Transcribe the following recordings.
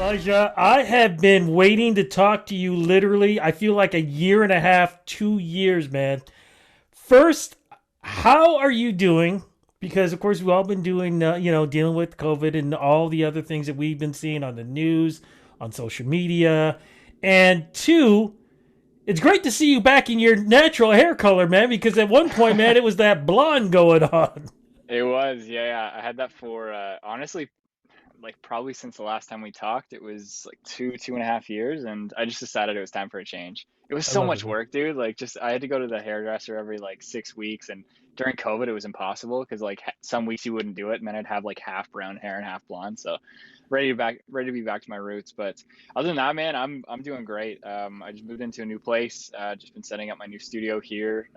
Elijah, I have been waiting to talk to you literally, I feel like a year and a half, 2 years, man. First, how are you doing? Because, of course, we've all been doing, dealing with COVID and all the other things that we've been seeing on the news, on social media. And two, it's great to see you back in your natural hair color, man, because at one point, man, it was that blonde going on. It was, yeah. I had that for honestly, like probably since the last time we talked. It was like 2.5 years, and I just decided it was time for a change. It was I so love it, much man. work, dude. Like, just I had to go to the hairdresser every like 6 weeks, and during COVID, it was impossible because like some weeks you wouldn't do it, and then I'd have like half brown hair and half blonde. So, ready to be back to my roots. But other than that, man, I'm doing great. I just moved into a new place. Just been setting up my new studio here.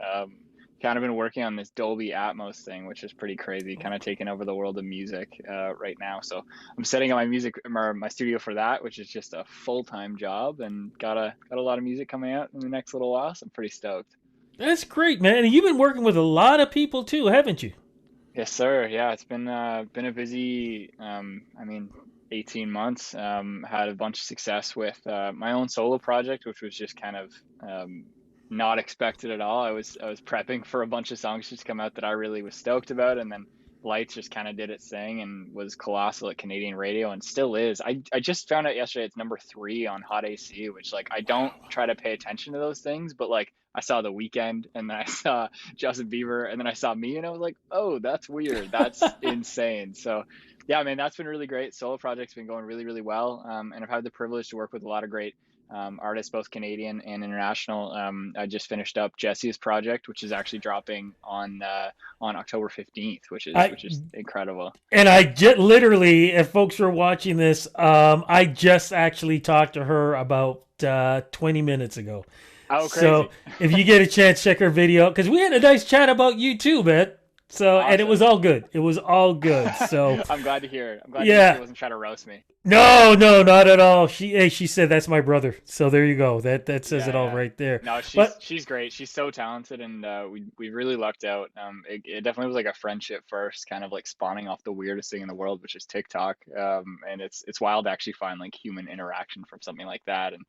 Kind of been working on this Dolby Atmos thing, which is pretty crazy, kind of taking over the world of music right now. So I'm setting up my studio for that, which is just a full-time job, and got a lot of music coming out in the next little while. So I'm pretty stoked. That's great, man. And you've been working with a lot of people too, haven't you? Yes, sir. Yeah, it's been a busy, 18 months. Had a bunch of success with my own solo project, which was just kind of not expected at all. I was prepping for a bunch of songs to come out that I really was stoked about, and then Lights just kind of did its thing and was colossal at Canadian radio and still is. I just found out yesterday it's number three on Hot AC, which like I don't try to pay attention to those things, but like I saw The Weekend and then I saw Justin Bieber and then I saw me and I was like, oh, that's weird. That's insane. So yeah, man, that's been really great. Solo project's been going really, really well. And I've had the privilege to work with a lot of great artists, both Canadian and international. I just finished up Jesse's project, which is actually dropping on October 15th, I which is incredible. And I just literally, if folks are watching this, I just actually talked to her about 20 minutes ago. Oh, So crazy. if you get a chance, check her video because we had a nice chat about you too, man. So and it was Awesome. all good. It was all good. So I'm glad to hear it. I'm glad to hear she yeah, wasn't trying to roast me. no, no, not at all. She said that's my brother. So there you go. That says Yeah, it all yeah. right there. No, she's But she's great. She's so talented, and we really lucked out. It definitely was like a friendship first, kind of like spawning off the weirdest thing in the world, which is TikTok. And it's wild to actually find like human interaction from something like that. And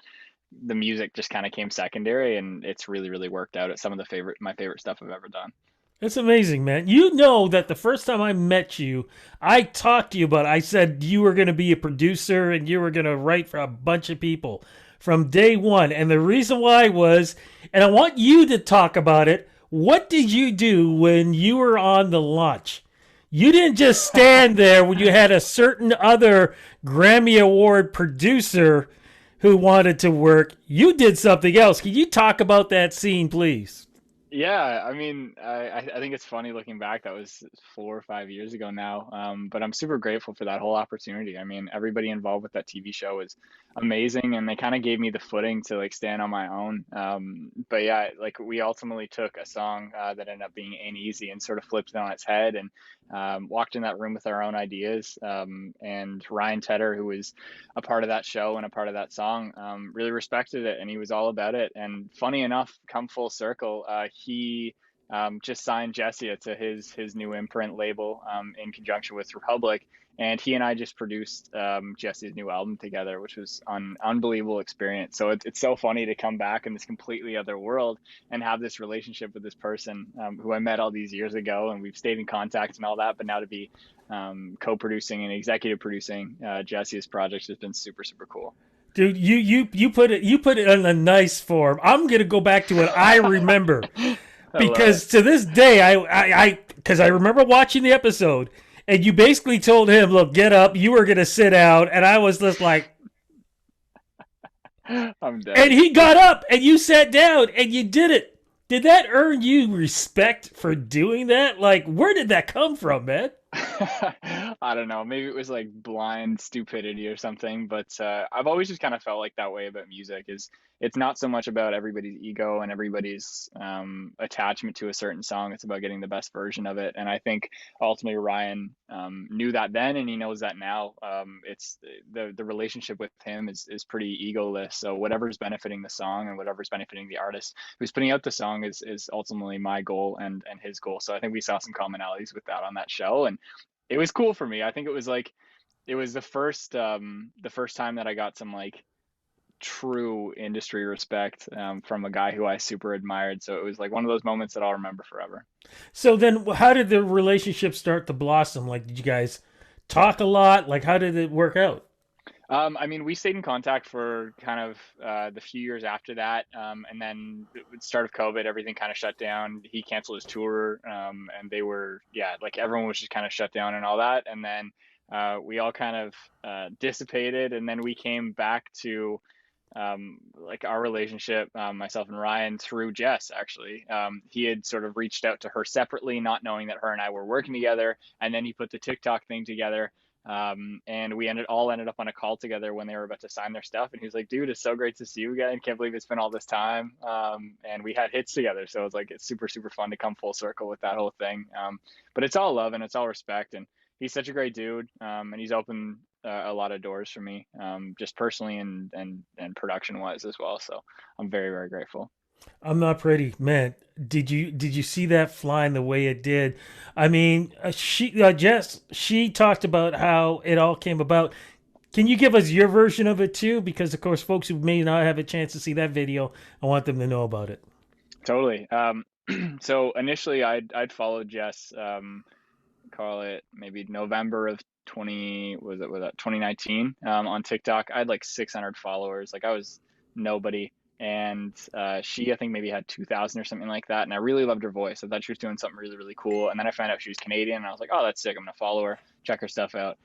the music just kind of came secondary, and it's really really worked out. It's some of the favorite my favorite stuff I've ever done. it's amazing, man. You know that the first time I met you, I talked to you about. I said you were going to be a producer and you were going to write for a bunch of people from day one. And the reason why was, and I want you to talk about it. What did you do when you were on the launch? You didn't just stand there when you had a certain other Grammy Award producer who wanted to work. You did something else. Can you talk about that scene, please? Yeah, I think it's funny looking back. That was 4 or 5 years ago now. But I'm super grateful for that whole opportunity. I mean, everybody involved with that TV show was amazing, and they kind of gave me the footing to like stand on my own. But yeah, like we ultimately took a song that ended up being Ain't Easy and sort of flipped it on its head and walked in that room with our own ideas. And Ryan Tedder, who was a part of that show and a part of that song, really respected it and he was all about it. And funny enough, come full circle, he just signed Jessia to his new imprint label in conjunction with Republic. And he and I just produced Jesse's new album together, which was an unbelievable experience. So it's so funny to come back in this completely other world and have this relationship with this person who I met all these years ago, and we've stayed in contact and all that. But now to be co-producing and executive producing Jesse's projects has been super super cool. Dude, you put it in a nice form. I'm gonna go back to what I remember I love it. because to this day, because I remember watching the episode, and you basically told him, "Look, get up. You were gonna sit out," and I was just like, I'm and dead. he got up, and you sat down, and you did it. Did that earn you respect for doing that? Like, where did that come from, man? I don't know. Maybe it was like blind stupidity or something, but I've always just kind of felt like that way about music. Is it's not so much about everybody's ego and everybody's attachment to a certain song. It's about getting the best version of it. And I think ultimately Ryan knew that then, and he knows that now. It's the relationship with him is pretty egoless. So whatever's benefiting the song and whatever's benefiting the artist who's putting out the song is ultimately my goal and his goal. So I think we saw some commonalities with that on that show, and it was cool for me. I think it was like it was the first time that I got some like true industry respect from a guy who I super admired. So it was like one of those moments that I'll remember forever. So then, how did the relationship start to blossom? Like, did you guys talk a lot? Like, how did it work out? I mean, we stayed in contact for kind of the few years after that, and then the start of COVID, everything kind of shut down. He canceled his tour, and they were, yeah, like everyone was just kind of shut down and all that. And then we all kind of dissipated, and then we came back to like our relationship, myself and Ryan, through Jess. Actually, he had sort of reached out to her separately, not knowing that her and I were working together, and then he put the TikTok thing together. And we ended up on a call together when they were about to sign their stuff. And he was like, "Dude, it's so great to see you again. Can't believe it's been all this time." And we had hits together, so it's super super fun to come full circle with that whole thing. But it's all love and it's all respect, and he's such a great dude. And he's opened a lot of doors for me, just personally and production wise as well. So I'm very very grateful. I'm not pretty, man. Did you see that flying the way it did? I mean, Jess, she talked about how it all came about. Can you give us your version of it too? Because of course, folks who may not have a chance to see that video, I want them to know about it. Totally. So initially, I'd followed Jess. Call it maybe November of 20 was that 2019 on TikTok. I had like 600 followers. Like I was nobody. And she, I think, maybe had 2,000 or something like that. And I really loved her voice. I thought she was doing something really, really cool. And then I found out she was Canadian, and I was like, oh, that's sick. I'm gonna follow her, check her stuff out.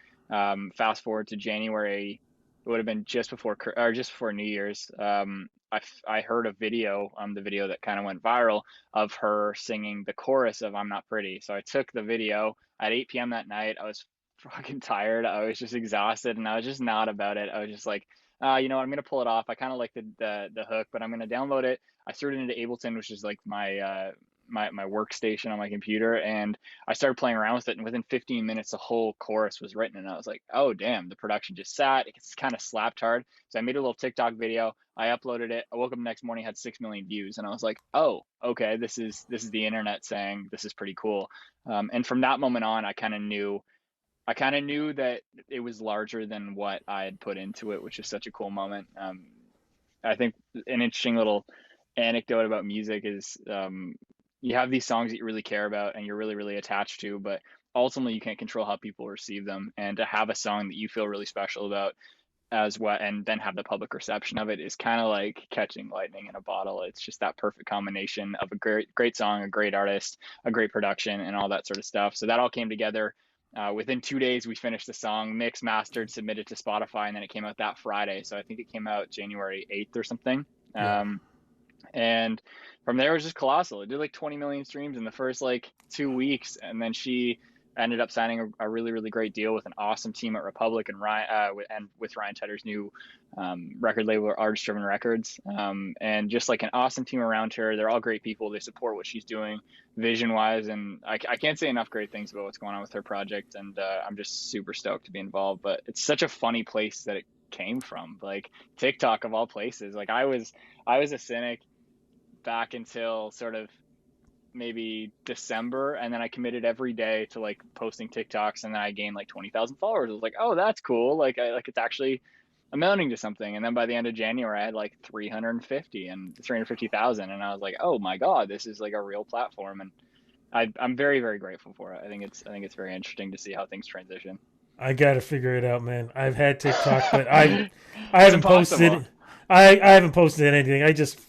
Fast forward to January, it would have been just before New Year's. I heard a video, the video that kind of went viral, of her singing the chorus of "I'm Not Pretty." So I took the video at 8 p.m. that night. I was fucking tired. I was just exhausted, and I was just not about it. I was just like, you know what, I'm gonna pull it off. I kind of like the hook, but I'm gonna download it. I threw it into Ableton, which is like my workstation on my computer, and I started playing around with it. And within 15 minutes, the whole chorus was written, and I was like, oh damn, the production just sat. It's kind of slapped hard. So I made a little TikTok video. I uploaded it. I woke up the next morning, had 6 million views, and I was like, oh, okay, this is the internet saying this is pretty cool. And from that moment on, I kind of knew that it was larger than what I had put into it, which is such a cool moment. I think an interesting little anecdote about music is you have these songs that you really care about and you're really, really attached to, but ultimately you can't control how people receive them. And to have a song that you feel really special about as well, and then have the public reception of it, is kind of like catching lightning in a bottle. It's just that perfect combination of a great song, a great artist, a great production, and all that sort of stuff. So that all came together. Within 2 days, we finished the song, mixed, mastered, submitted to Spotify, and then it came out that Friday. So I think it came out January 8th or something. Yeah. And from there, it was just colossal. It did like 20 million streams in the first like 2 weeks, and then she ended up signing a really really great deal with an awesome team at Republic and Ryan and with Ryan Tedder's new record label, Artist Driven Records, and just like an awesome team around her. They're all great people. They support what she's doing vision wise, and I can't say enough great things about what's going on with her project. And I'm just super stoked to be involved. But it's such a funny place that it came from, like TikTok of all places. Like I was a cynic back until sort of maybe December, and then I committed every day to like posting TikToks, and then I gained like 20,000 followers. I was like, oh, that's cool. Like it's actually amounting to something. And then by the end of January, I had like 350,000, and I was like, oh my god, this is like a real platform. And I'm very very grateful for it. I think it's very interesting to see how things transition. I got to figure it out, man. I've had TikTok, but I It's haven't impossible. posted. I haven't posted anything. I just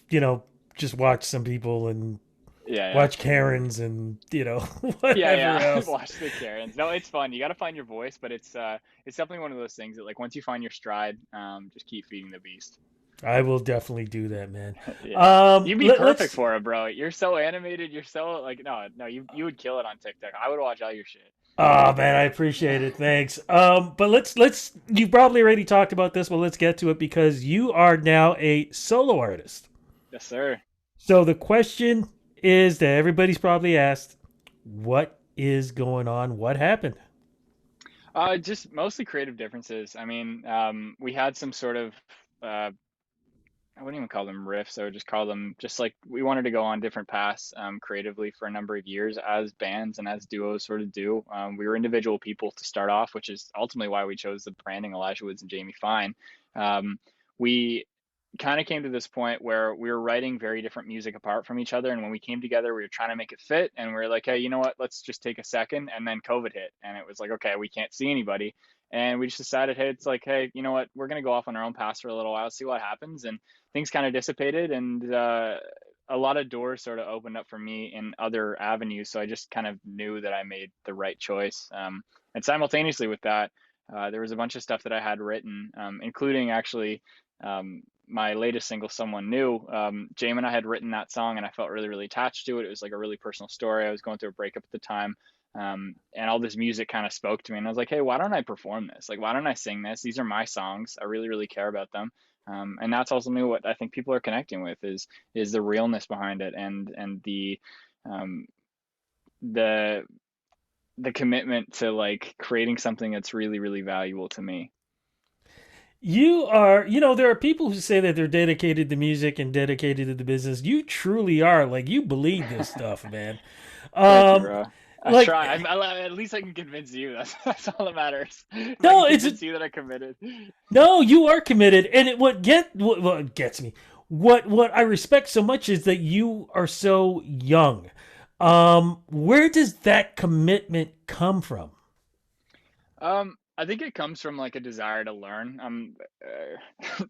just watch some people and Yeah, yeah. watch Karens and Yeah, whatever yeah. else. Watch the Karens. No, it's fun. You got to find your voice, but it's definitely one of those things that like once you find your stride, just keep feeding the beast. I will definitely do that, man. Yeah. You'd be perfect Let's. for it, bro. You're so animated. You're so like no, no, you would kill it on TikTok. I would watch all your shit. Oh man, I appreciate it. Thanks. But let's. You probably already talked about this, but let's get to it because you are now a solo artist. Yes, sir. So the question is that everybody's probably asked, what is going on? What happened? Just mostly creative differences. I mean, we had some sort of uh I wouldn't even call them riffs. I would just call them just like we wanted to go on different paths creatively for a number of years as bands and as duos sort of do. We were individual people to start off, which is ultimately why we chose the branding Elijah Woods and Jamie Fine. We kind of came to this point where we were writing very different music apart from each other. And when we came together, we were trying to make it fit. And we were like, hey, you know what? Let's just take a second. And then COVID hit. And it was like, okay, we can't see anybody. And we just decided, hey, it's like, hey, you know what? We're going to go off on our own path for a little while, see what happens. And things kind of dissipated. And a lot of doors sort of opened up for me in other avenues. So I just kind of knew that I made the right choice. And simultaneously with that, there was a bunch of stuff that I had written, including actually my latest single, Someone New. Jamie and I had written that song and I felt really, really attached to it. It was like a really personal story. I was going through a breakup at the time. And all this music kind of spoke to me. And I was like, hey, why don't I perform this? Like, why don't I sing this? These are my songs. I really, really care about them. And that's ultimately what I think people are connecting with is the realness behind it and um, the the commitment to like creating something that's really, really valuable to me. You are, there are people who say that they're dedicated to music and dedicated to the business. You truly are. Like, you believe this stuff, man. Thank you, Um, bro. I like, try. At least I can convince you. That's all that matters. If I can no, it's convince you that I committed. no, you are committed, and what gets me, what I respect so much is that you are so young. Where does that commitment come from? I think it comes from like a desire to learn.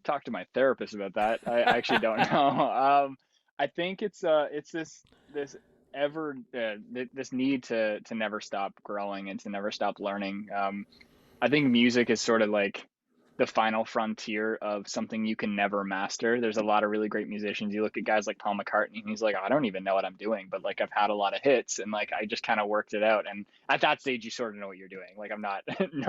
Talk to my therapist about that. I actually don't know. I think it's this ever this need to never stop growing and to never stop learning. I think music is sort of like the final frontier of something you can never master. There's a lot of really great musicians. You look at guys like Paul McCartney, and he's like, I don't even know what I'm doing, but like I've had a lot of hits, and like I just kind of worked it out. And at that stage, you sort of know what you're doing. Like I'm not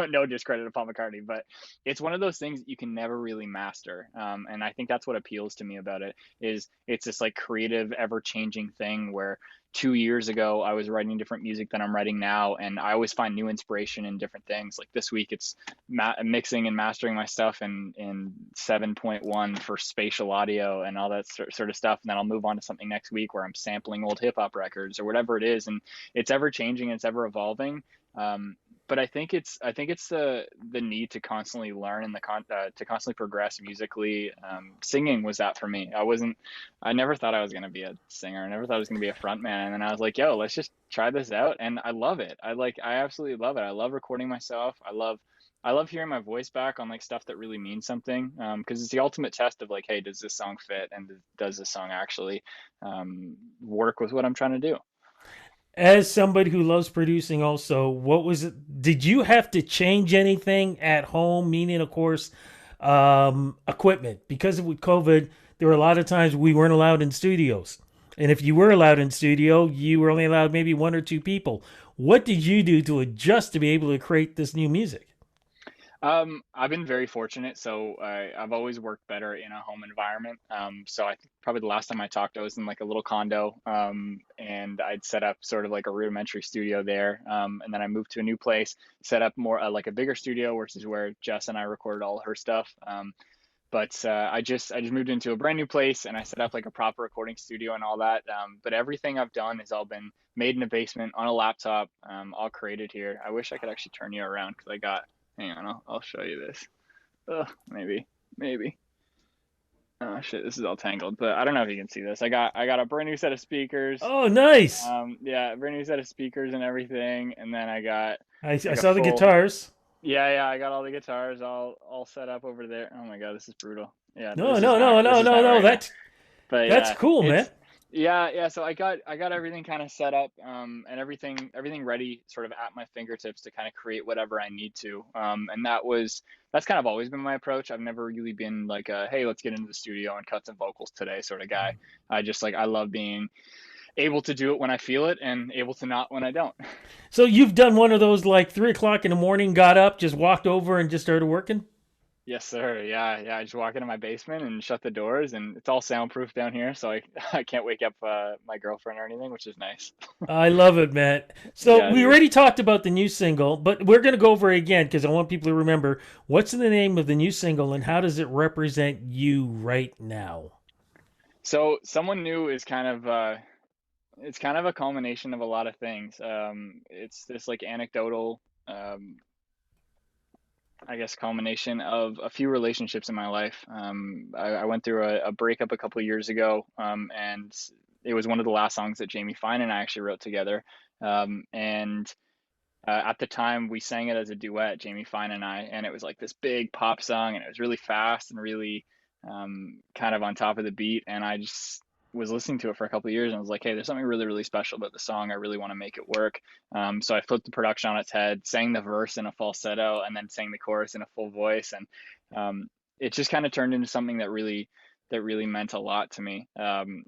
no discredit to Paul McCartney, but it's one of those things that you can never really master. And I think that's what appeals to me about it is it's this like creative, ever changing thing where 2 years ago I was writing different music than I'm writing now, and I always find new inspiration in different things. Like this week it's mixing and mastering my stuff in 7.1 for spatial audio and all that sort of stuff, and then I'll move on to something next week where I'm sampling old hip hop records or whatever it is, and it's ever changing, it's ever evolving. um, but I think it's the need to constantly learn and to constantly progress musically. Singing was that for me. I never thought I was gonna be a singer. I never thought I was gonna be a front man. And then I was like, yo, let's just try this out. And I love it. I absolutely love it. I love recording myself. I love hearing my voice back on like stuff that really means something. Because it's the ultimate test of like, hey, does this song fit and does this song actually work with what I'm trying to do? As somebody who loves producing, also, what was it? Did you have to change anything at home? Meaning, of course, equipment, because with COVID, there were a lot of times we weren't allowed in studios, and if you were allowed in studio, you were only allowed maybe one or two people. What did you do to adjust to be able to create this new music? I've been very fortunate. So I've always worked better in a home environment. So I think probably the last time I talked, I was in like a little condo, and I'd set up sort of like a rudimentary studio there. And then I moved to a new place, set up more like a bigger studio, which is where Jess and I recorded all her stuff. But I just moved into a brand new place and I set up like a proper recording studio and all that. But everything I've done has all been made in a basement on a laptop, all created here. I wish I could actually turn you around because I got. Hang on, I'll show you this. Maybe. Oh shit, this is all tangled. But I don't know if you can see this. I got a brand new set of speakers. Oh, nice! Yeah, a brand new set of speakers and everything. And then I got I like a saw the full. guitars. Yeah, I got all the guitars all set up over there. Oh my God, this is brutal. Yeah, No, no, no, this no, is no, not no. right now. But That's yeah, cool, man. it's yeah. So I got everything kind of set up, and everything ready, sort of at my fingertips to kind of create whatever I need to. And that's kind of always been my approach. I've never really been like a hey, let's get into the studio and cut some vocals today sort of guy. I love being able to do it when I feel it and able to not when I don't. So you've done one of those like 3 o'clock in the morning, got up, just walked over, and just started working. Yes, sir. Yeah, yeah. I just walk into my basement and shut the doors, and it's all soundproof down here, so I I can't wake up my girlfriend or anything, which is nice. I love it, Matt. So Yeah, we dude. already talked about the new single, but we're going to go over it again because I want people to remember what's the name of the new single and how does it represent you right now? So someone new is kind of it's kind of a culmination of a lot of things. It's this like anecdotal, um, I guess, culmination of a few relationships in my life. I went through a breakup a couple of years ago, and it was one of the last songs that Jamie Fine and I actually wrote together. And At the time, we sang it as a duet, Jamie Fine and I, and it was like this big pop song, and it was really fast and really kind of on top of the beat. And I just was listening to it for a couple of years and I was like, hey, there's something really, really special about the song. I really want to make it work. So I flipped the production on its head, sang the verse in a falsetto, and then sang the chorus in a full voice. And it just kind of turned into something that really meant a lot to me. And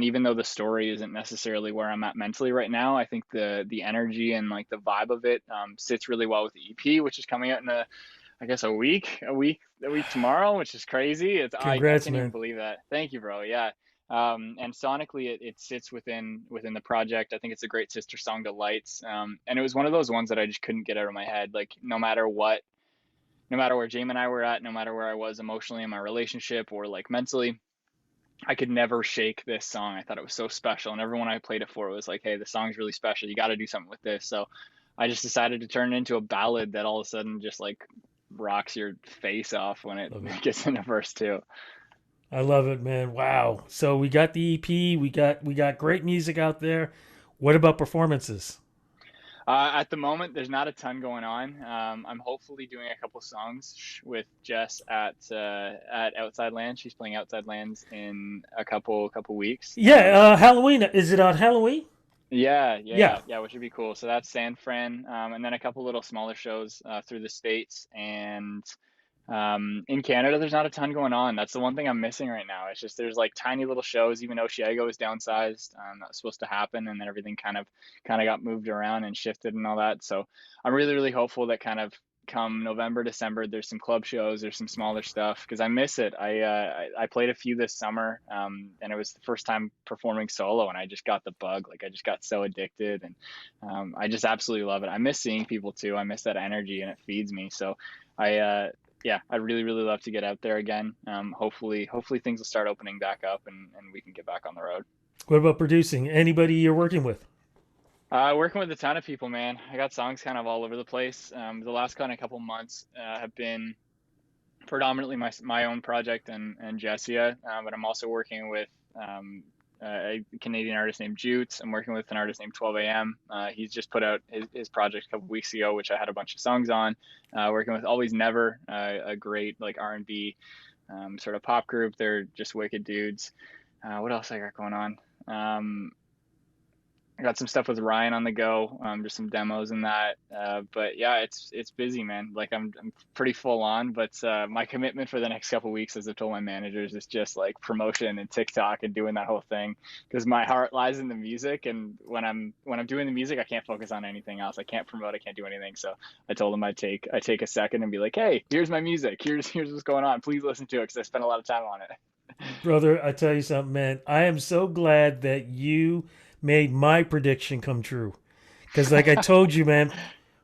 even though the story isn't necessarily where I'm at mentally right now, I think the energy and like the vibe of it sits really well with the EP, which is coming out in I guess a week tomorrow, which is crazy. I Congrats, can't even man. believe that. Thank you, bro. Yeah. And sonically, it sits within the project. I think it's a great sister song to Lights. And it was one of those ones that I just couldn't get out of my head. Like no matter where Jamie and I were at, no matter where I was emotionally in my relationship or like mentally, I could never shake this song. I thought it was so special, and everyone I played it for was like, "Hey, the song's really special. You got to do something with this." So I just decided to turn it into a ballad that all of a sudden just like rocks your face off when it Love it. gets into verse two. I love it, man. Wow. So we got the EP, we got great music out there. What about performances? At the moment, there's not a ton going on. I'm hopefully doing a couple songs with Jess at Outside Lands. She's playing Outside Lands in a couple weeks. Yeah, Halloween. Is it on Halloween? Yeah. Which would be cool. So that's San Fran, and then a couple little smaller shows through the states and in Canada. There's not a ton going on. That's the one thing I'm missing right now. It's just there's like tiny little shows. Even Oshiego is downsized. That was supposed to happen, and then everything kind of got moved around and shifted and all that. So I'm really really hopeful that kind of come November, December, there's some club shows, there's some smaller stuff because I miss it. I played a few this summer, and it was the first time performing solo, and I just got the bug. Like I just got so addicted, and I just absolutely love it. I miss seeing people too. I miss that energy, and it feeds me. So yeah, I'd really really love to get out there again. Hopefully things will start opening back up, and we can get back on the road. What about producing? Anybody you're working with? Working with a ton of people, man. I got songs kind of all over the place. The last kind of couple months have been predominantly my own project and Jessia, but I'm also working with a Canadian artist named Jutes. I'm working with an artist named 12 a.m. He's just put out his project a couple weeks ago, which I had a bunch of songs on. Working with Always Never, a great like R&B sort of pop group. They're just wicked dudes. What else I got going on? I got some stuff with Ryan on the go, just some demos and that. But yeah, it's busy, man. Like I'm pretty full on, but my commitment for the next couple of weeks, as I've told my managers, is just like promotion and TikTok and doing that whole thing. Because my heart lies in the music, and when I'm doing the music, I can't focus on anything else. I can't promote. I can't do anything. So I told them I take a second and be like, hey, here's my music. Here's what's going on. Please listen to it because I spent a lot of time on it. Brother, I tell you something, man. I am so glad that you made my prediction come true. Because, like I told you, man,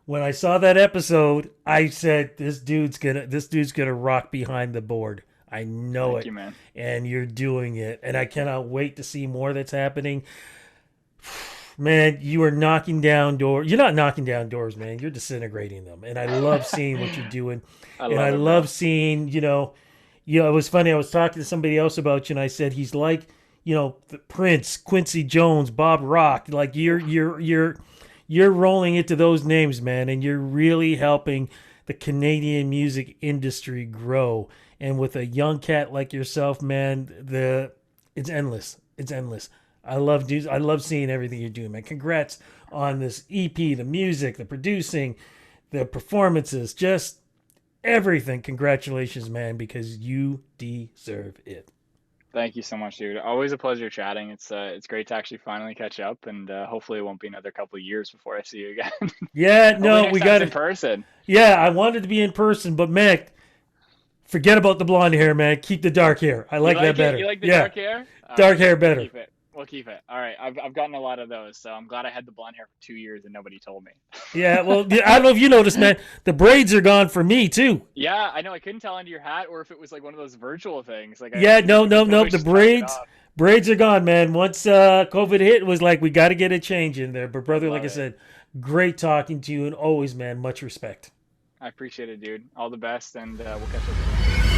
when I saw that episode, I said this dude's gonna rock behind the board. I know Thank it, you, man. and you're doing it, and I cannot wait to see more that's happening. Man, you are knocking down doors. You're not knocking down doors, man. You're disintegrating them, and I love seeing what you're doing, I and I love it, love bro. seeing it was funny. I was talking to somebody else about you, and I said he's like, the Prince, Quincy Jones, Bob Rock. Like you're rolling into those names, man, and you're really helping the Canadian music industry grow. And with a young cat like yourself, man, it's endless. It's endless. I love seeing everything you're doing, man. Congrats on this EP, the music, the producing, the performances, just everything. Congratulations, man, because you deserve it. Thank you so much, dude. Always a pleasure chatting. It's great to actually finally catch up, and hopefully it won't be another couple of years before I see you again. Yeah, Hopefully no, next we time it's got in it. person. Yeah, I wanted to be in person, but man, Forget about the blonde hair, man. Keep the dark hair. I You like that like it? better. You like the Yeah, dark hair? All dark right, hair we'll better. keep it. We'll keep it. All right. I've gotten a lot of those, so I'm glad I had the blonde hair for 2 years and nobody told me. Yeah, well, yeah, I don't know if you noticed, man. The braids are gone for me too. Yeah, I know. I couldn't tell under your hat or if it was like one of those virtual things. Like Yeah, no, you could no, no. totally The just touch it braids, off. braids are gone, man. Once COVID hit, it was like we got to get a change in there. But I brother, like love I it. said, great talking to you, and always, man, much respect. I appreciate it, dude. All the best, and we'll catch up soon.